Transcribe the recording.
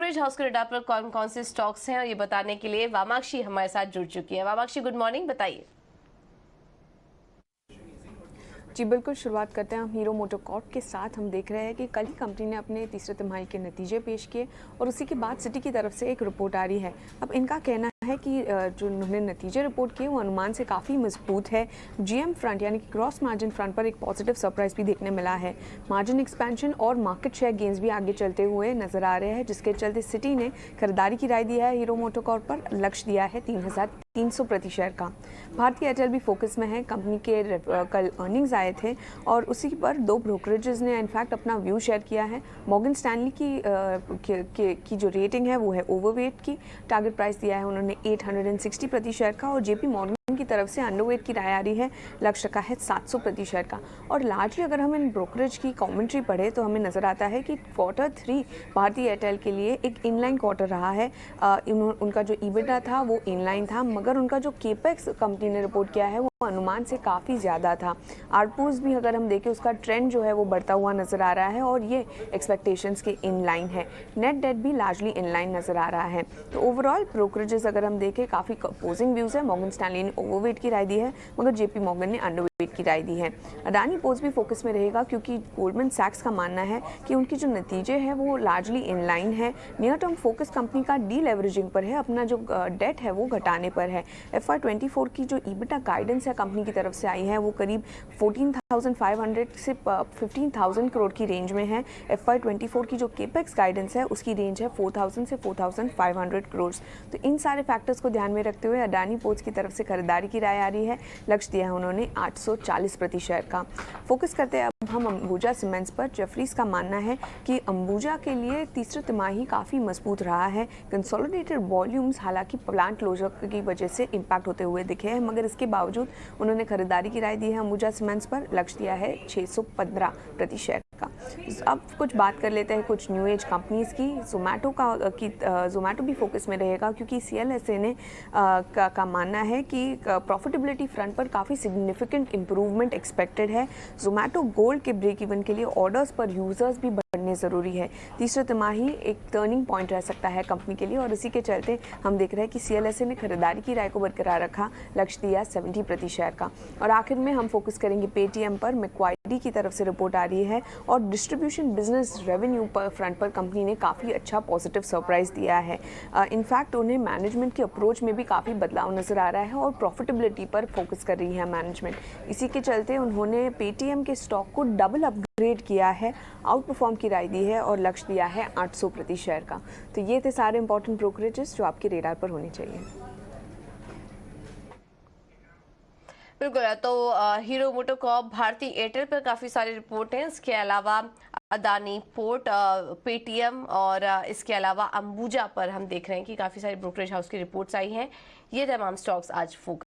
Brokerage house के radar पर कौन कौन से स्टॉक्स हैं और ये बताने के लिए वामाक्षी हमारे साथ जुड़ चुकी है। वामाक्षी, गुड मॉर्निंग, बताइए। जी बिल्कुल, शुरुआत करते हैं हम हीरो मोटोकॉर्प के साथ। हम देख रहे हैं कि कल ही कंपनी ने अपने तीसरे तिमाही के नतीजे पेश किए और उसी के बाद सिटी की तरफ से एक रिपोर्ट आ रही है। अब इनका कहना है कि जो उन्होंने नतीजे रिपोर्ट किए वो अनुमान से काफ़ी मजबूत है। जीएम फ्रंट यानी कि ग्रॉस मार्जिन फ्रंट पर एक पॉजिटिव सरप्राइज भी देखने मिला है। मार्जिन एक्सपेंशन और मार्केट शेयर गेंस भी आगे चलते हुए नजर आ रहे हैं, जिसके चलते सिटी ने खरीदारी की राय दी है हीरो मोटोकॉर्प पर। लक्ष्य दिया है 3,300 प्रति शेयर का। भारतीय एयरटेल भी फोकस में है। कंपनी के कल अर्निंग्स आए थे और उसी पर दो ब्रोकरेजेस ने इनफैक्ट अपना व्यू शेयर किया है। मॉर्गन स्टैनली की जो रेटिंग है वो है ओवरवेट की। टारगेट प्राइस दिया है उन्होंने 860 प्रति शेयर का और जेपी मॉर्गन की तरफ से अंडरवेट की राय आ रही है। लक्ष्य का है 700 प्रति शेयर का। और लार्जली अगर हम इन ब्रोकरेज की कमेंट्री पढ़े तो हमें नजर आता है कि Q3 भारतीय एयरटेल के लिए एक इनलाइन क्वार्टर रहा है। उनका जो ईबिटा था वो इनलाइन था, मगर उनका जो केपेक्स कंपनी ने रिपोर्ट किया है वो अनुमान से काफ़ी ज़्यादा था। आरपूस भी अगर हम देखें उसका ट्रेंड जो है वो बढ़ता हुआ नज़र आ रहा है और ये एक्सपेक्टेशंस के इन लाइन है। नेट डेट भी लार्जली इन लाइन नज़र आ रहा है। तो ओवरऑल ब्रोकरेजेस अगर हम देखें काफ़ी अपोजिंग व्यूज़ है। मॉर्गन स्टैनली ने ओवरवेट की राय दी है, मगर जेपी मॉर्गन ने अंडरवेट की राय दी है। अडानी पोर्ट्स भी फोकस में रहेगा क्योंकि गोल्डमैन सैक्स का मानना है कि उनके जो नतीजे हैं वो लार्जली इन लाइन है। नियर टर्म फोकस कंपनी का डी लेवरेजिंग पर है, अपना जो डेट है वो घटाने पर है। FY24 की जो ईबिटा गाइडेंस कंपनी की तरफ से आई है वो करीब 14,500 से 15,000 करोड़ की रेंज में है। FY24 की जो केपेक्स गाइडेंस है उसकी रेंज है 4,000 से 4,500 करोड़। तो इन सारे फैक्टर्स को ध्यान में रखते हुए अडानी पोर्ट्स की तरफ से खरीदारी की राय आ रही है। लक्ष्य दिया है उन्होंने 840 प्रति शेयर का। फोकस करते हैं अब हम अंबुजा सीमेंट्स पर। जेफरीज का मानना है कि अंबुजा के लिए तीसरा तिमाही काफ़ी मजबूत रहा है। कंसोलिडेटेड वॉल्यूम्स हालांकि प्लांट क्लोजर की वजह से इम्पैक्ट होते हुए दिखे हैं, मगर इसके बावजूद उन्होंने खरीदारी की राय दी है अंबुजा सीमेंट्स पर। लक्ष्य दिया है 615 प्रति शेयर का। अब कुछ बात कर लेते हैं कुछ न्यू एज कंपनीज की। जोमैटो भी फोकस में रहेगा क्योंकि CLSA ने का मानना है कि प्रॉफिटेबिलिटी फ्रंट पर काफ़ी सिग्निफिकेंट इंप्रूवमेंट एक्सपेक्टेड है। जोमैटो गोल्ड के ब्रेक इवन के लिए ऑर्डर्स पर यूजर्स भी बढ़ने ज़रूरी है। तीसरा तिमाही एक टर्निंग पॉइंट रह सकता है कंपनी के लिए और इसी के चलते हम देख रहे हैं कि CLSA ने खरीदारी की राय को बरकरार रखा। लक्ष्य दिया 70 प्रति शेयर का। और आखिर में हम फोकस करेंगे पेटीएम पर। मैक्वारी की तरफ से रिपोर्ट आ रही है और डिस्ट्रीब्यूशन बिजनेस रेवेन्यू पर फ्रंट पर कंपनी ने काफ़ी अच्छा पॉजिटिव सरप्राइज दिया है। इनफैक्ट उन्हें मैनेजमेंट की अप्रोच में भी काफ़ी बदलाव नजर आ रहा है और प्रॉफिटेबिलिटी पर फोकस कर रही है मैनेजमेंट। इसी के चलते उन्होंने पेटीएम के स्टॉक को डबल अपग्रेड किया है, आउट परफॉर्म की राय दी है और लक्ष्य दिया है 800 प्रति शेयर का। तो ये थे सारे इंपॉर्टेंट ब्रोकरेजेस जो आपके रेडार पर होने चाहिए। बिल्कुल। तो हीरो मोटोकॉर्प, भारतीय एयरटेल पर काफ़ी सारी रिपोर्ट हैं। इसके अलावा अदानी पोर्ट, पेटीएम और इसके अलावा अंबुजा पर हम देख रहे हैं कि काफ़ी सारी ब्रोकरेज हाउस की रिपोर्ट्स आई हैं। ये तमाम स्टॉक्स आज फोकस